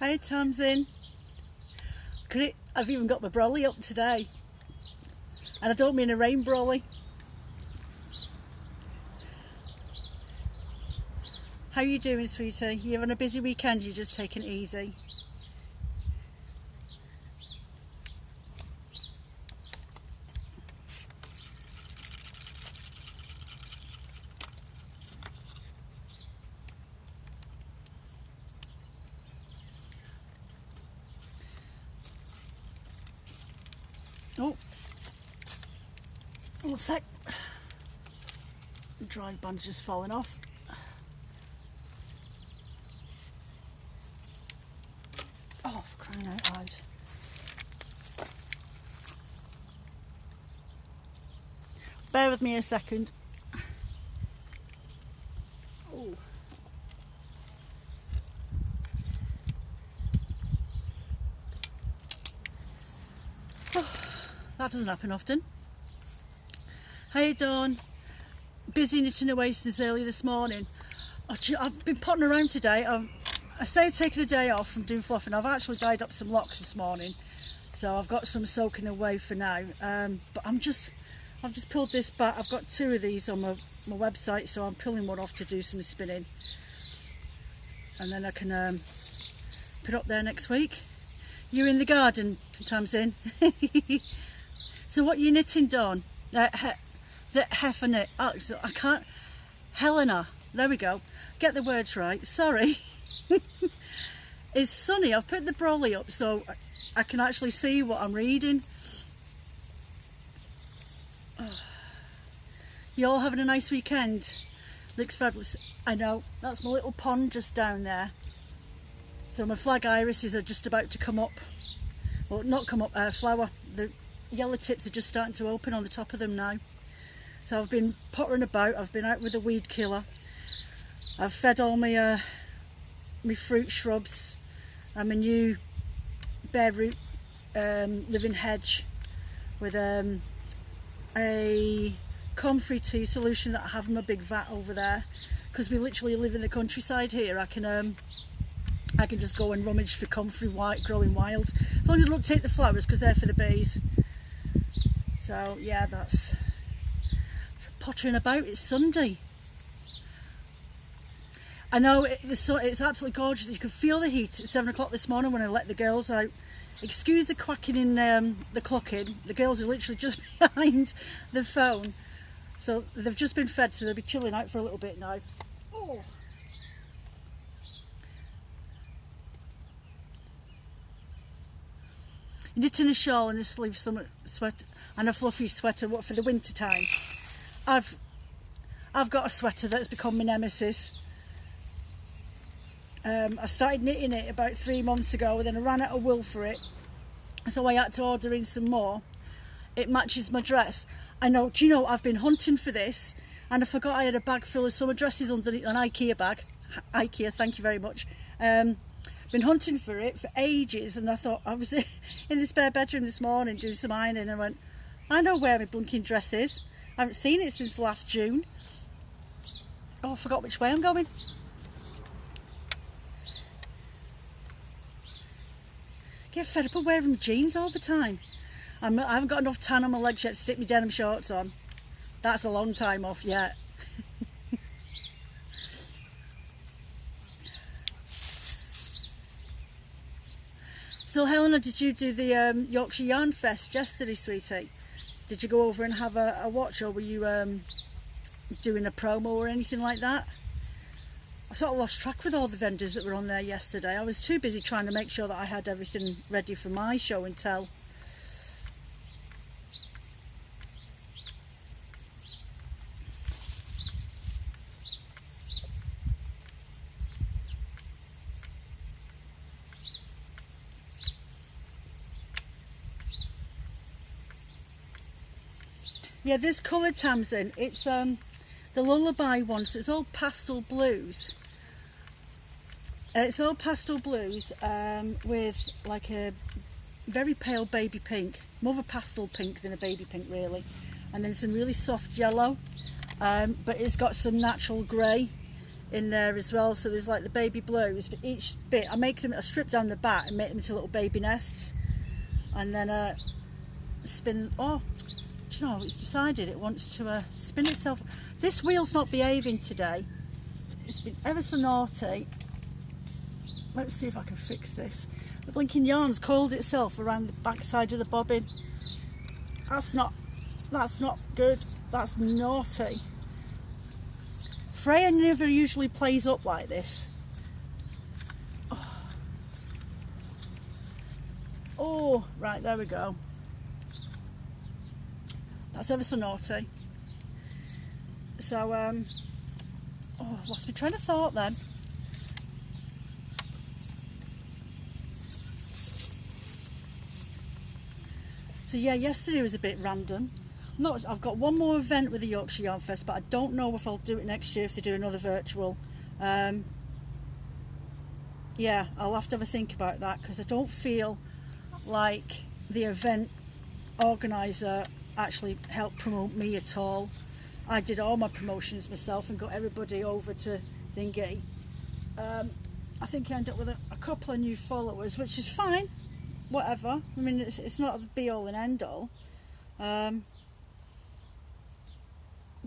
Hey Tamsin. I've even got my brolly up today. And I don't mean a rain brolly. How you doing, sweetie? You having a busy weekend? You're just taking it easy? Oh, one sec. The dry band just falling off. Oh, for crying out loud. Bear with me a second. Oh. That doesn't happen often. Hey Dawn, busy knitting away since early this morning. I've been potting around today. I say I've taken a day off from doing fluffing. I've actually dyed up some locks this morning, so I've got some soaking away for now. But I've just pulled this back. I've got two of these on my website, so I'm pulling one off to do some spinning, and then I can put up there next week. You're in the garden, Tamsin. So what are you knitting, Dawn? Is it heifer knit? Oh, I can't. Helena. There we go. Get the words right. Sorry. It's sunny. I've put the brolly up so I can actually see what I'm reading. Oh. You all having a nice weekend? Looks fabulous. I know. That's my little pond just down there. So my flag irises are just about to come up. Well, not come up, flower. The yellow tips are just starting to open on the top of them now. So I've been pottering about. I've been out with a weed killer. I've fed all my fruit shrubs and my new bare root living hedge with a comfrey tea solution that I have in my big vat over there. Because we literally live in the countryside here, I can just go and rummage for comfrey growing wild. As long as I don't take the flowers, because they're for the bees. So yeah, that's pottering about. It's Sunday. I know it's absolutely gorgeous. You can feel the heat at 7 o'clock this morning when I let the girls out. Excuse the quacking in the clocking. The girls are literally just behind the phone. So they've just been fed, so they'll be chilling out for a little bit now. Oh. Knitting a shawl and a sleeve sweater and a fluffy sweater. What for the winter time? I've got a sweater that's become my nemesis. I started knitting it about 3 months ago, and then I ran out of wool for it, so I had to order in some more. It matches my dress. I know. Do you know, I've been hunting for this, and I forgot I had a bag full of summer dresses underneath, an IKEA bag. IKEA, thank you very much. Been hunting for it for ages, and I thought, I was in the spare bedroom this morning doing some ironing, and I went, I know where my blinking dress is. I haven't seen it since last June. Oh, I forgot which way I'm going. Get fed up of wearing jeans all the time. I haven't got enough tan on my legs yet to stick my denim shorts on. That's a long time off yet. So Helena, did you do the Yorkshire Yarn Fest yesterday, sweetie? Did you go over and have a watch, or were you doing a promo or anything like that? I sort of lost track with all the vendors that were on there yesterday. I was too busy trying to make sure that I had everything ready for my show and tell. Yeah, this colour, Tamsin, it's the Lullaby one, so it's all pastel blues. It's all pastel blues with like a very pale baby pink, more of a pastel pink than a baby pink really, and then some really soft yellow, but it's got some natural grey in there as well. So there's like the baby blues, but each bit I strip down the back and make them into little baby nests, and then spin. Oh, do you know, it's decided it wants to spin itself. This wheel's not behaving today. It's been ever so naughty. Let's see if I can fix this. The blinking yarn's coiled itself around the back side of the bobbin. That's not good. That's naughty. Freya never usually plays up like this. Oh, right, there we go. That's ever so naughty. So, lost my train of thought then. So yeah, yesterday was a bit random. I've got one more event with the Yorkshire Yarn Fest, but I don't know if I'll do it next year if they do another virtual. Yeah, I'll have to have a think about that, because I don't feel like the event organiser actually helped promote me at all. I did all my promotions myself and got everybody over to Thingy. I think I ended up with a couple of new followers, which is fine, whatever. I mean, it's not the be all and end all.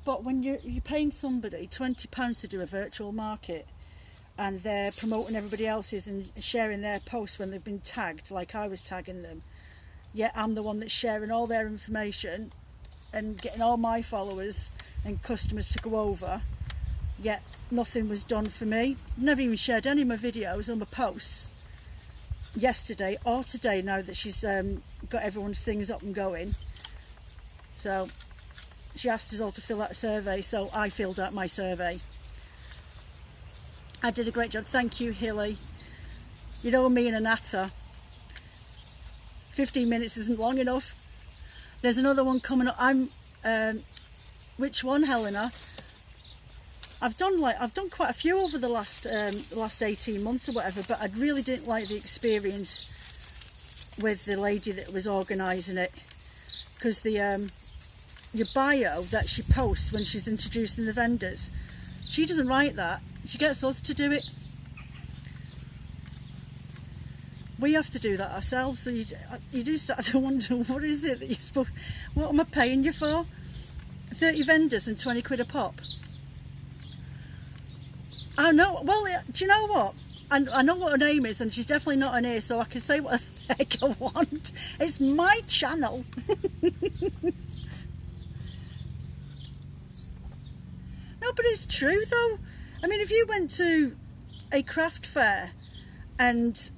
But when you're paying somebody £20 to do a virtual market, and they're promoting everybody else's and sharing their posts when they've been tagged, like I was tagging them, yet I'm the one that's sharing all their information and getting all my followers and customers to go over, yet nothing was done for me. Never even shared any of my videos or my posts yesterday or today, now that she's got everyone's things up and going. So she asked us all to fill out a survey, so I filled out my survey. I did a great job. Thank you, Hilly. You know me and a natter. 15 minutes isn't long enough. There's another one coming up. Which one, Helena? I've done quite a few over the last 18 months or whatever, but I really didn't like the experience with the lady that was organising it, because the your bio that she posts when she's introducing the vendors, she doesn't write that. She gets us to do it. We have to do that ourselves. So you do start to wonder, what is it that you're supposed? What am I paying you for? 30 vendors and 20 quid a pop. I know. Well, do you know what? I know what her name is, and she's definitely not on here, so I can say what the heck I want. It's my channel. No, but it's true though. I mean, if you went to a craft fair and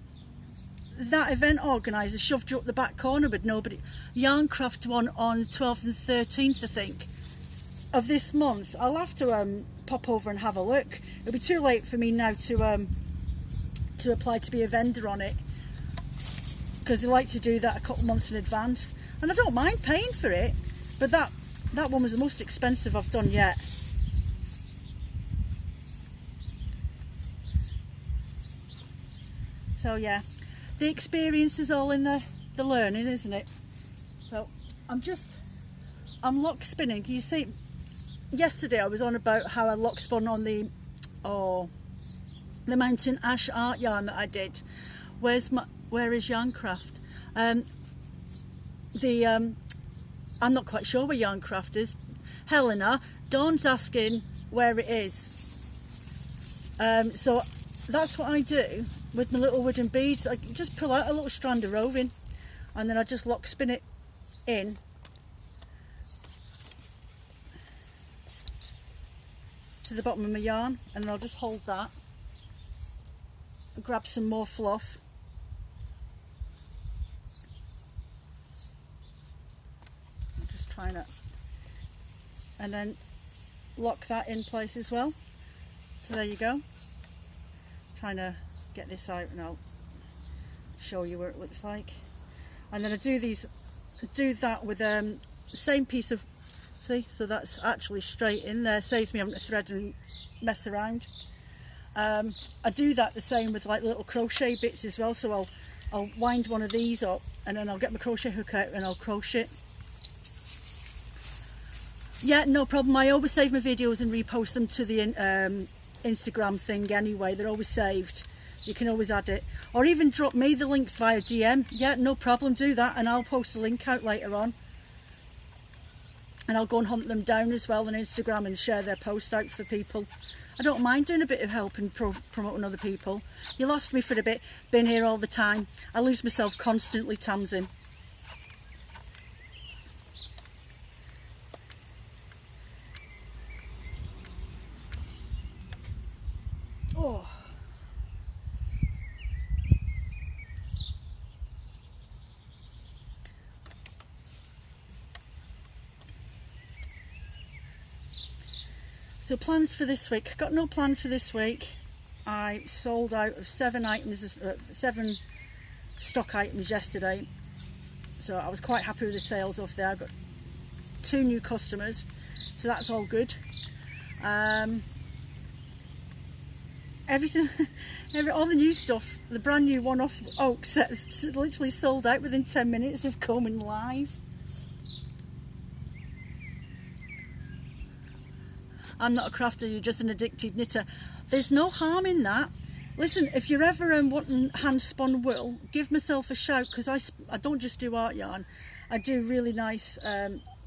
that event organiser shoved you up the back corner with nobody, Yarncraft one on 12th and 13th, I think, of this month, I'll have to pop over and have a look. It'll be too late for me now to apply to be a vendor on it, because they like to do that a couple months in advance, and I don't mind paying for it, but that one was the most expensive I've done yet. So yeah, the experience is all in the learning, isn't it? So I'm lock spinning. You see, yesterday I was on about how I lock spun on the mountain ash art yarn that I did. Where is Yarncraft? I'm not quite sure where Yarncraft is. Helena, Dawn's asking where it is. So that's what I do with my little wooden beads. I just pull out a little strand of roving, and then I just lock spin it in. To the bottom of my yarn, and I'll just hold that, grab some more fluff, I'm just trying to, and then lock that in place as well. So there you go. Trying to get this out, and I'll show you where it looks like. And then I do that with same piece of, see, so that's actually straight in there, saves me having to thread and mess around. I do that the same with like little crochet bits as well, so I'll wind one of these up, and then I'll get my crochet hook out and I'll crochet. Yeah, no problem. I always save my videos and repost them to the Instagram thing anyway. They're always saved. You can always add it. Or even drop me the link via DM. Yeah, no problem, do that, and I'll post a link out later on. And I'll go and hunt them down as well on Instagram and share their post out for people. I don't mind doing a bit of help and promoting other people. You lost me for a bit, been here all the time. I lose myself constantly, Tamsin. Oh. So plans for this week. Got no plans for this week. I sold out of 7 stock items yesterday. So I was quite happy with the sales off there. I got 2 new customers. So that's all good. Everything, all the new stuff, the brand new one-off oak sets literally sold out within 10 minutes of coming live. I'm not a crafter, you're just an addicted knitter. There's no harm in that. Listen, if you're ever wanting hand-spun wool, give myself a shout, because I don't just do art yarn. I do really nice,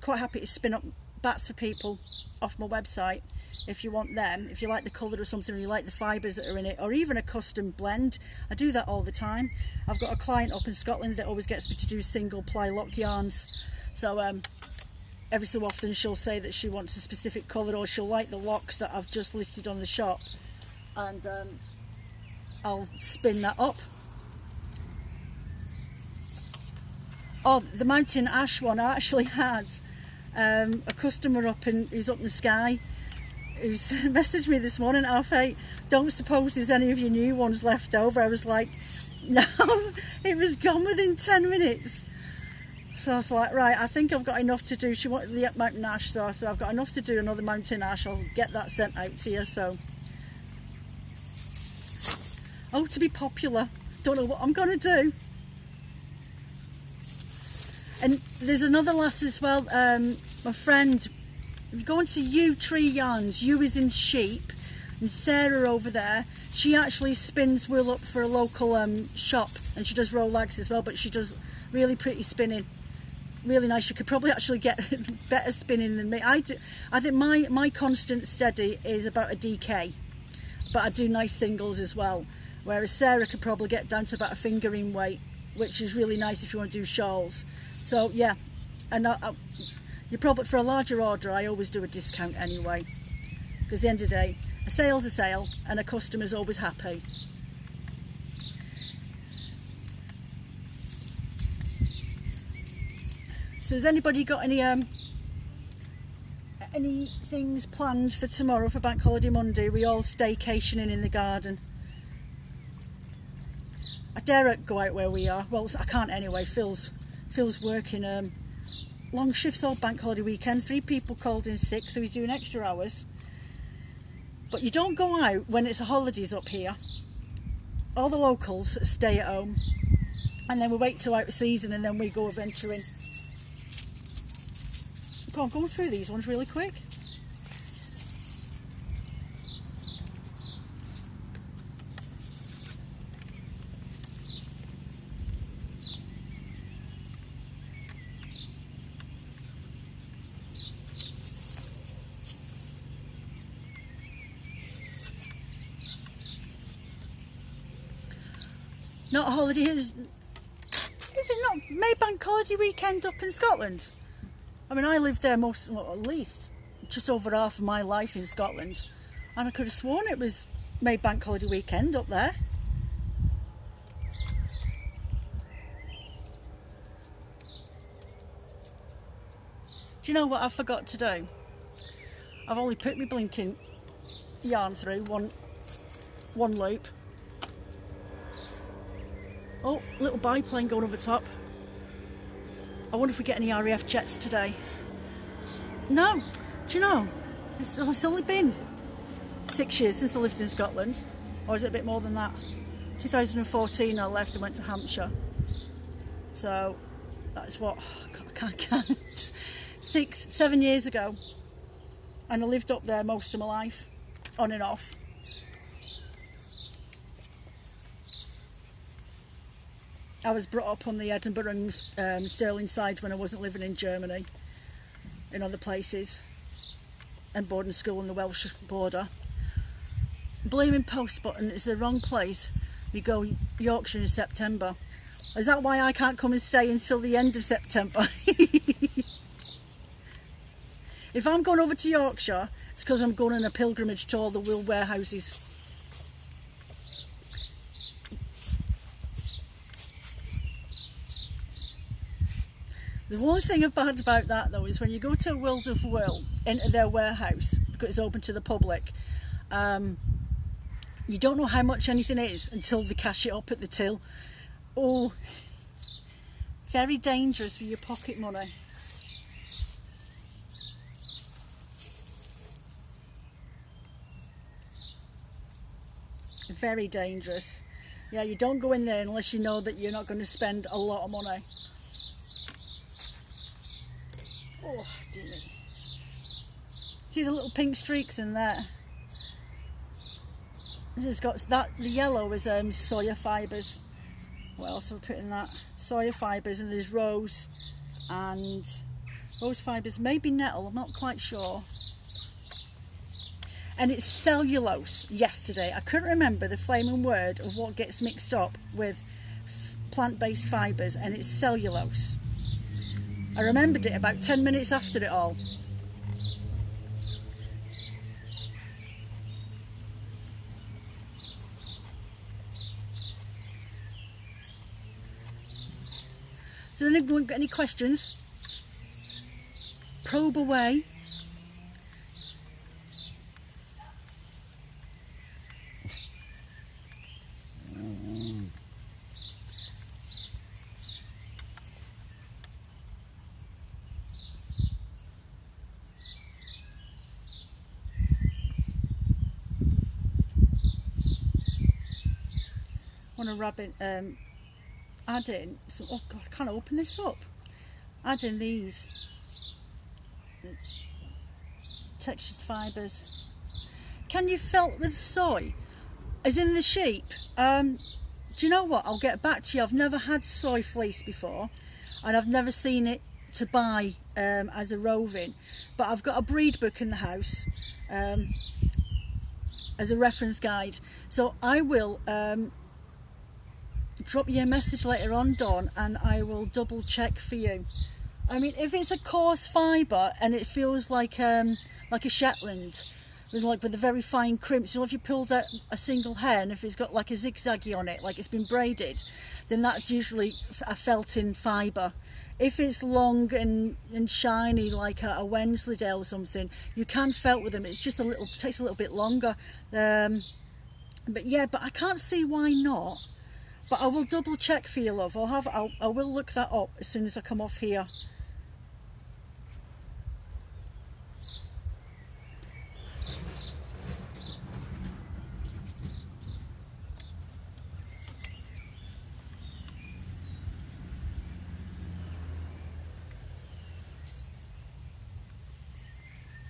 quite happy to spin up bats for people off my website if you want them. If you like the colour or something, or you like the fibres that are in it, or even a custom blend. I do that all the time. I've got a client up in Scotland that always gets me to do single ply lock yarns. So every so often she'll say that she wants a specific colour, or she'll like the locks that I've just listed on the shop, and I'll spin that up. Oh, the mountain ash one, I actually had a customer who's up in the sky who's messaged me this morning, Alfie, don't suppose there's any of your new ones left over. I was like, no, it was gone within 10 minutes. So I was like, right, I think I've got enough to do. She wanted the mountain ash, so I said, I've got enough to do another mountain ash. I'll get that sent out to you. So, oh, to be popular. Don't know what I'm going to do. And there's another lass as well, my friend, going to U Tree Yarns. U is in sheep, and Sarah over there, she actually spins wool up for a local shop, and she does Rolex as well, but she does really pretty spinning. Really nice. You could probably actually get better spinning than me. I think my constant steady is about a DK, but I do nice singles as well, whereas Sarah could probably get down to about a fingering weight, which is really nice if you want to do shawls. So yeah, and you probably, for a larger order, I always do a discount anyway, because at the end of the day, a sale's a sale and a customer's always happy. So has anybody got any things planned for tomorrow, for Bank Holiday Monday? We all staycationing in the garden. I dare go out where we are. Well, I can't anyway. Phil's working long shifts all Bank Holiday weekend. 3 people called in sick, so he's doing extra hours. But you don't go out when it's holidays up here. All the locals stay at home, and then we wait till out of season, and then we go adventuring. Go on, going through these ones really quick. Not a holiday, is it not Maybank holiday weekend up in Scotland? I mean, I lived there at least just over half of my life in Scotland, and I could have sworn it was Maybank holiday weekend up there. Do you know what I forgot to do? I've only put my blinking yarn through one loop. Oh, little biplane going over top. I wonder if we get any RAF jets today. No, do you know, it's only been 6 years since I lived in Scotland, or is it a bit more than that? 2014 I left and went to Hampshire. So that's what, I can't count. 6, 7 years ago. And I lived up there most of my life, on and off. I was brought up on the Edinburgh and Stirling side when I wasn't living in Germany, in other places, and boarding school on the Welsh border. Blooming post button is the wrong place. We go Yorkshire in September. Is that why I can't come and stay until the end of September? If I'm going over to Yorkshire, it's because I'm going on a pilgrimage to all the wool warehouses. The one thing bad about that though is when you go to a World of Wool into their warehouse, because it's open to the public, you don't know how much anything is until they cash it up at the till. Oh, very dangerous for your pocket money. Very dangerous. Yeah, you don't go in there unless you know that you're not going to spend a lot of money. Oh, dear me. See the little pink streaks in there? It's got that. The yellow is soya fibres. What else have I put in that? Soya fibres, and there's rose fibres, maybe nettle, I'm not quite sure. And it's cellulose. Yesterday I couldn't remember the flaming word of what gets mixed up with plant-based fibres, and it's cellulose. I remembered it about 10 minutes after it all. So anyone got any questions? Probe away. Want to wrap it, add in some, oh god, I can't open this up. Add in these textured fibres. Can you felt with soy? As in the sheep? Do you know what? I'll get back to you. I've never had soy fleece before, and I've never seen it to buy as a roving. But I've got a breed book in the house as a reference guide. So I will drop you a message later on, Dawn, and I will double check for you. I mean, if it's a coarse fibre and it feels like a Shetland, with a very fine crimps, you know, if you pulled out a single hair and if it's got like a zigzaggy on it, like it's been braided, then that's usually a felting fibre. If it's long and shiny like a Wensleydale or something, you can felt with them. It's just takes a little bit longer. But yeah, but I can't see why not. But I will double check for you, love. I will look that up as soon as I come off here.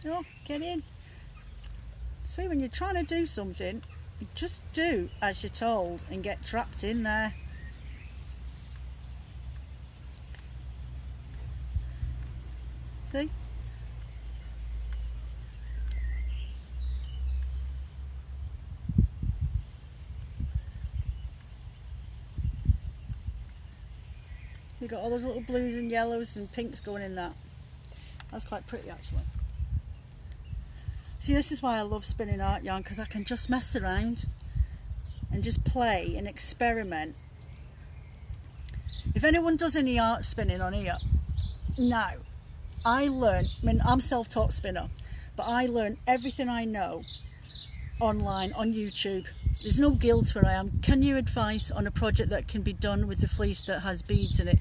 Oh, get in. See, when you're trying to do something, just do as you're told and get trapped in there. See? You've got all those little blues and yellows and pinks going in that. That's quite pretty actually. See, this is why I love spinning art yarn, because I can just mess around and just play and experiment. If anyone does any art spinning on here, now, I'm self-taught spinner, but I learn everything I know online on YouTube. There's no guilt where I am. Can you advise on a project that can be done with the fleece that has beads in it?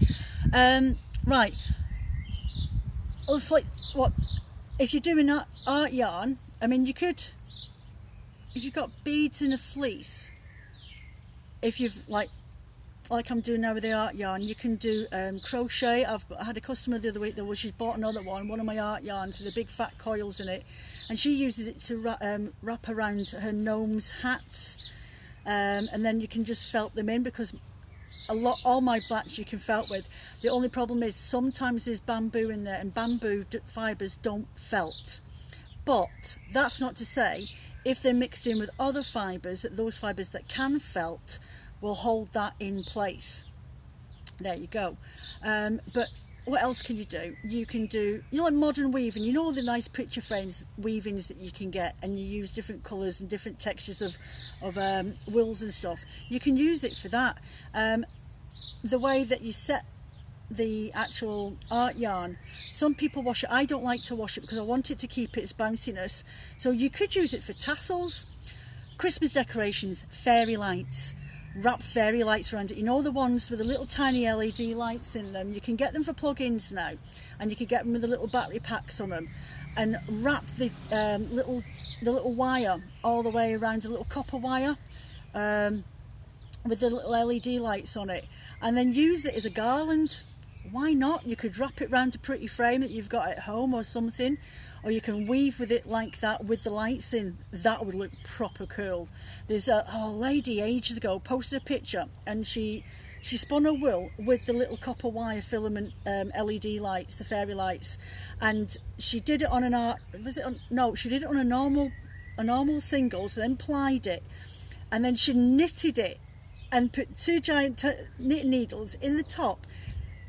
Right. What? If you're doing art yarn, I mean, you could, if you've got beads in a fleece, if you've, like I'm doing now with the art yarn, you can do crochet. I had a customer the other week that she's bought another one of my art yarns with the big fat coils in it, and she uses it to wrap around her gnomes' hats, and then you can just felt them in, because all my blacks you can felt with. The only problem is sometimes there's bamboo in there, and bamboo fibres don't felt. But that's not to say if they're mixed in with other fibres, that those fibres that can felt will hold that in place. There you go. But what else can you do? You can do, like modern weaving. You know all the nice picture frames weavings that you can get, and you use different colours and different textures of wools and stuff. You can use it for that. The way that you set the actual art yarn, some people wash it. I don't like to wash it because I want it to keep its bounciness. So you could use it for tassels, Christmas decorations, fairy lights. Wrap fairy lights around it. You know the ones with the little tiny LED lights in them? You can get them for plug-ins now, and you can get them with the little battery packs on them, and wrap the little wire all the way around, a little copper wire with the little LED lights on it, and then use it as a garland. Why not? You could wrap it around a pretty frame that you've got at home or something, or you can weave with it like that with the lights in. That would look proper cool. There's a lady ages ago posted a picture, and she spun a wool with the little copper wire filament LED lights, the fairy lights, and she did it on she did it on a normal single, so then plied it, and then she knitted it and put two giant knit needles in the top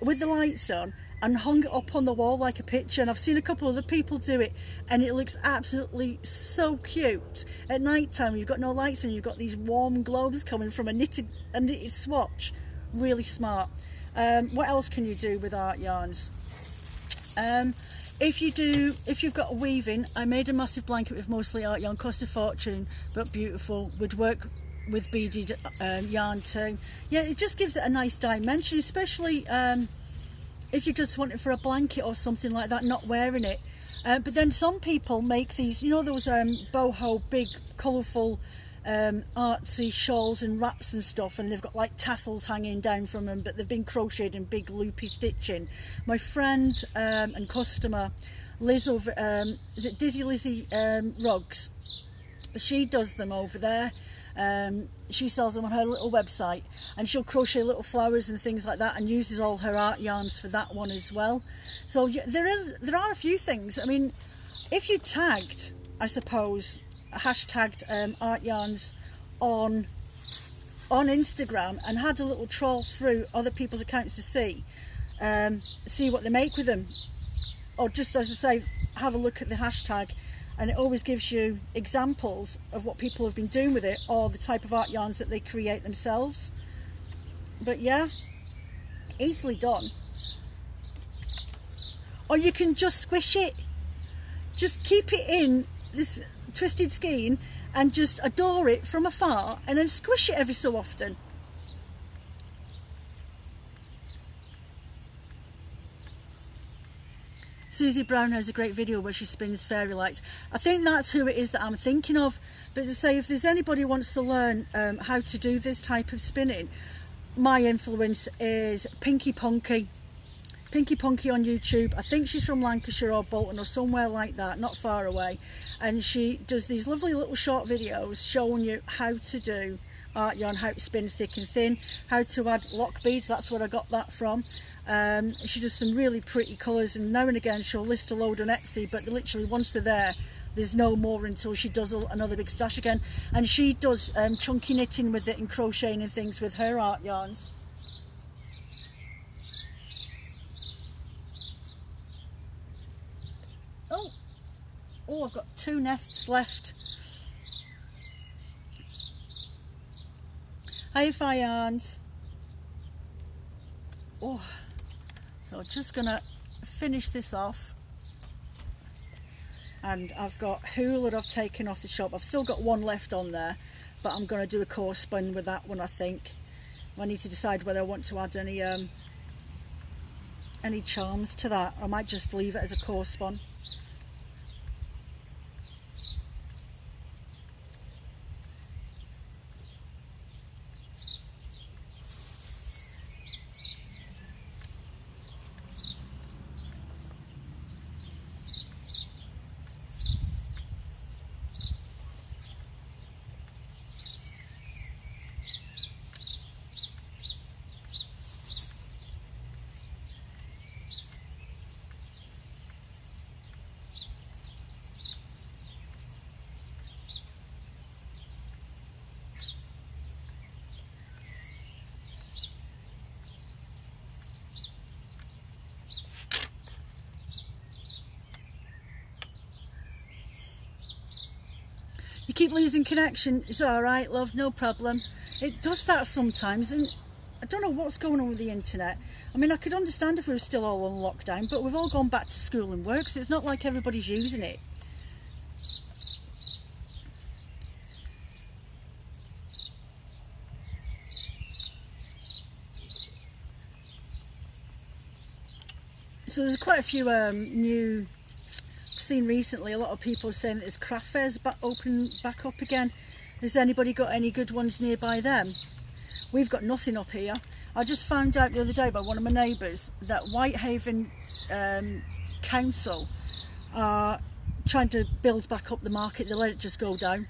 with the lights on, and hung it up on the wall like a picture. And I've seen a couple of other people do it, and it looks absolutely so cute. At night time, you've got no lights and you've got these warm globes coming from a knitted swatch. Really smart. What else can you do with art yarns? If you've got weaving, I made a massive blanket with mostly art yarn, cost a fortune, but beautiful. Would work with beaded yarn too. Yeah, it just gives it a nice dimension, especially if you just want it for a blanket or something like that, not wearing it. But then some people make these, you know, those boho big colourful artsy shawls and wraps and stuff, and they've got like tassels hanging down from them, but they've been crocheted in big loopy stitching. My friend and customer Liz over is it Dizzy Lizzie Rugs, she does them over there. She sells them on her little website, and she'll crochet little flowers and things like that, and uses all her art yarns for that one as well. So there are a few things. I mean, if you tagged, I suppose, hashtagged art yarns on Instagram and had a little trawl through other people's accounts to see what they make with them, or just, as I say, have a look at the hashtag, and it always gives you examples of what people have been doing with it, or the type of art yarns that they create themselves. But yeah, easily done. Or you can just squish it, just keep it in this twisted skein and just adore it from afar, and then squish it every so often. Susie Brown has a great video where she spins fairy lights. I think that's who it is that I'm thinking of. But to say, if there's anybody who wants to learn how to do this type of spinning, my influence is Pinky Punky. Pinky Punky on YouTube. I think she's from Lancashire or Bolton or somewhere like that, not far away. And she does these lovely little short videos showing you how to do art yarn, how to spin thick and thin, how to add lock beads. That's where I got that from. She does some really pretty colours, and now and again she'll list a load on Etsy, but literally once they're there, there's no more until she does another big stash again. And she does chunky knitting with it and crocheting and things with her art yarns. Oh, I've got 2 nests left. Hi, Fire Yarns. Oh, so I'm just going to finish this off. And I've got Hula that I've taken off the shop. I've still got 1 left on there, but I'm going to do a core spun with that one, I think. I need to decide whether I want to add any charms to that. I might just leave it as a core spun. You keep losing connection. It's alright, love, no problem. It does that sometimes, and I don't know what's going on with the internet. I mean, I could understand if we were still all on lockdown, but we've all gone back to school and work, so it's not like everybody's using it. So there's quite a few new, seen recently, a lot of people saying that there's craft fairs opening back up again. Has anybody got any good ones nearby them? We've got nothing up here. I just found out the other day by one of my neighbours that Whitehaven Council are trying to build back up the market. They let it just go down.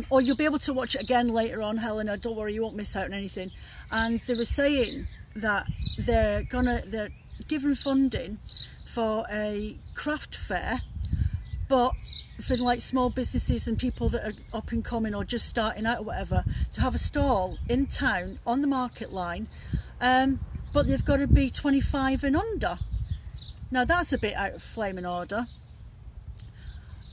Or you'll be able to watch it again later on, Helena. Don't worry, you won't miss out on anything. And they were saying that they're giving funding for a craft fair, but for like small businesses and people that are up and coming or just starting out or whatever, to have a stall in town on the market line, but they've got to be 25 and under. Now that's a bit out of flaming order.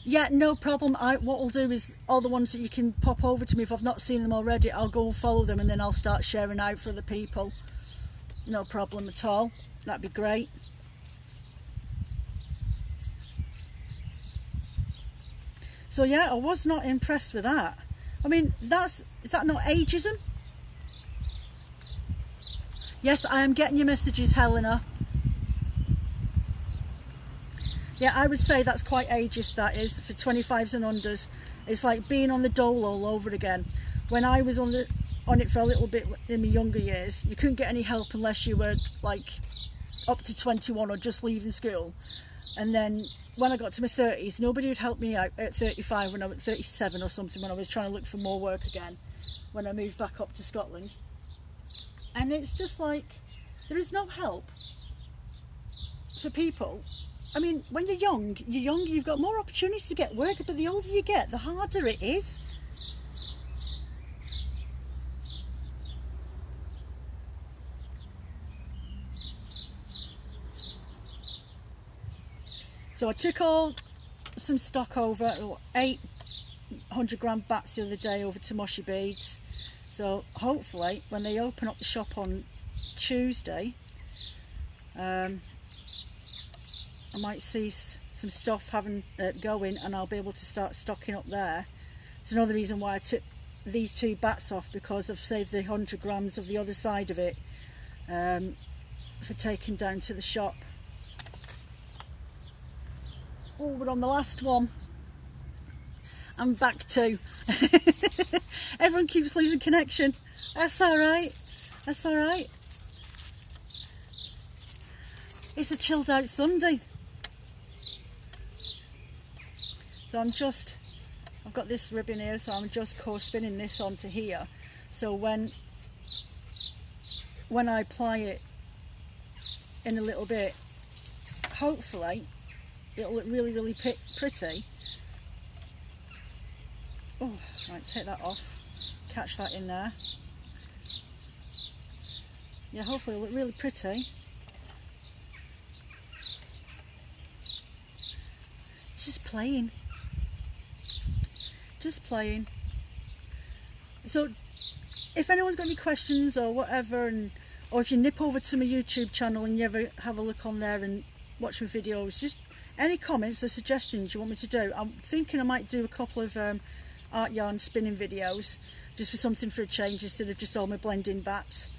Yeah, no problem. What I'll do is all the ones that you can pop over to me, if I've not seen them already, I'll go and follow them, and then I'll start sharing out for other people. No problem at all. That'd be great. So yeah, I was not impressed with that. I mean, is that not ageism? Yes, I am getting your messages, Helena. Yeah, I would say that's quite ageist, that is, for 25s and unders. It's like being on the dole all over again. When I was on it for a little bit in my younger years, you couldn't get any help unless you were like up to 21 or just leaving school. And then when I got to my 30s, nobody would help me out at 35, when I was 37 or something, when I was trying to look for more work again, when I moved back up to Scotland. And it's just like, there is no help for people. I mean, when you're young, you've got more opportunities to get work, but the older you get, the harder it is. So I took some stock over, 800 gram bats the other day over to Moshi Beads. So hopefully when they open up the shop on Tuesday, I might see some stuff going, and I'll be able to start stocking up there. It's another reason why I took these 2 bats off, because I've saved the 100 grams of the other side of it for taking down to the shop. Oh, we're on the last one. I'm back too. Everyone keeps losing connection. That's alright. That's alright. It's a chilled out Sunday. So I've got this ribbon here, so I'm just spinning this onto here. So when I apply it in a little bit, hopefully it'll look really, really pretty. Oh, right, take that off. Catch that in there. Yeah, hopefully it'll look really pretty. Just playing. Just playing. So, if anyone's got any questions or whatever, or if you nip over to my YouTube channel and you ever have a look on there and watch my videos, just any comments or suggestions you want me to do. I'm thinking I might do a couple of art yarn spinning videos, just for something for a change, instead of just all my blending bats.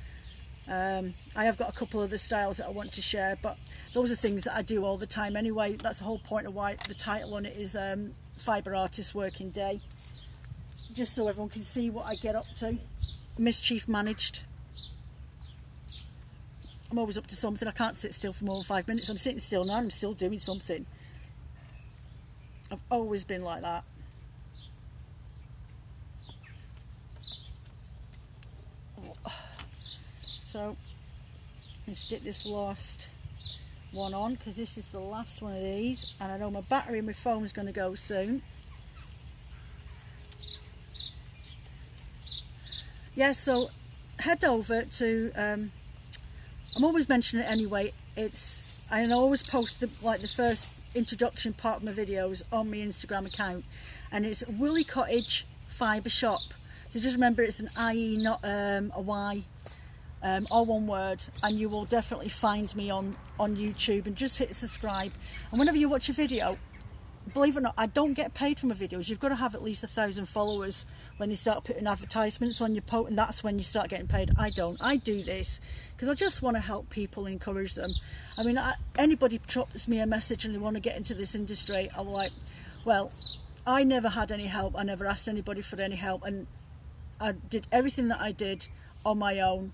I have got a couple of the styles that I want to share, but those are things that I do all the time anyway. That's the whole point of why the title on it is Fibre Artist Working Day, just so everyone can see what I get up to. Mischief managed. I'm always up to something. I can't sit still for more than 5 minutes. I'm sitting still now, I'm still doing something. I've always been like that. So let's stick this last one on, because this is the last one of these, and I know my battery in my phone is going to go soon. Yeah, so head over to I'm always mentioning it anyway. I always post the first introduction part of my videos on my Instagram account, and it's Woolly Cottage Fibre Shop. So just remember it's an IE, not a Y, all one word, and you will definitely find me on YouTube, and just hit subscribe. And whenever you watch a video, believe it or not, I don't get paid for my videos. You've got to have at least 1,000 followers when they start putting advertisements on your post, and that's when you start getting paid. I don't. I do this because I just want to help people, encourage them. I mean, anybody drops me a message and they want to get into this industry, I'm like, well, I never had any help. I never asked anybody for any help, and I did everything that I did on my own.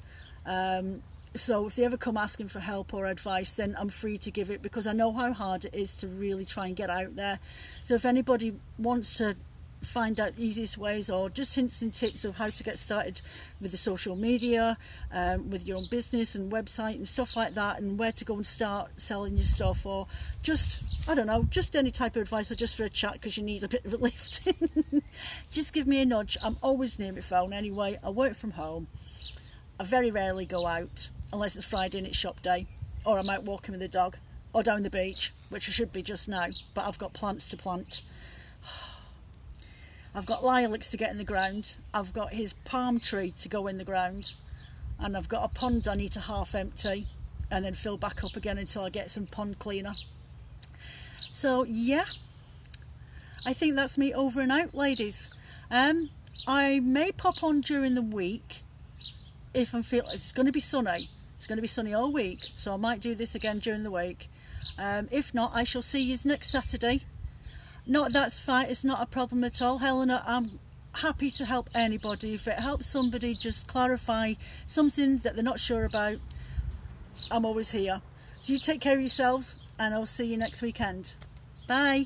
So if they ever come asking for help or advice, then I'm free to give it, because I know how hard it is to really try and get out there. So if anybody wants to find out the easiest ways, or just hints and tips of how to get started with the social media, with your own business and website and stuff like that, and where to go and start selling your stuff, or just, I don't know, just any type of advice, or just for a chat because you need a bit of a lift, just give me a nudge. I'm always near my phone anyway. I work from home. I very rarely go out unless it's Friday and it's shop day, or I'm out walking with the dog, or down the beach, which I should be just now, but I've got plants to plant. I've got lilacs to get in the ground, I've got his palm tree to go in the ground, and I've got a pond I need to half empty and then fill back up again until I get some pond cleaner. So yeah, I think that's me over and out, ladies. I may pop on during the week if I feel it's going to be sunny. It's going to be sunny all week, so I might do this again during the week. If not, I shall see you next Saturday. That's fine, it's not a problem at all, Helena. I'm happy to help anybody. If it helps somebody just clarify something that they're not sure about, I'm always here. So you take care of yourselves, and I'll see you next weekend. Bye.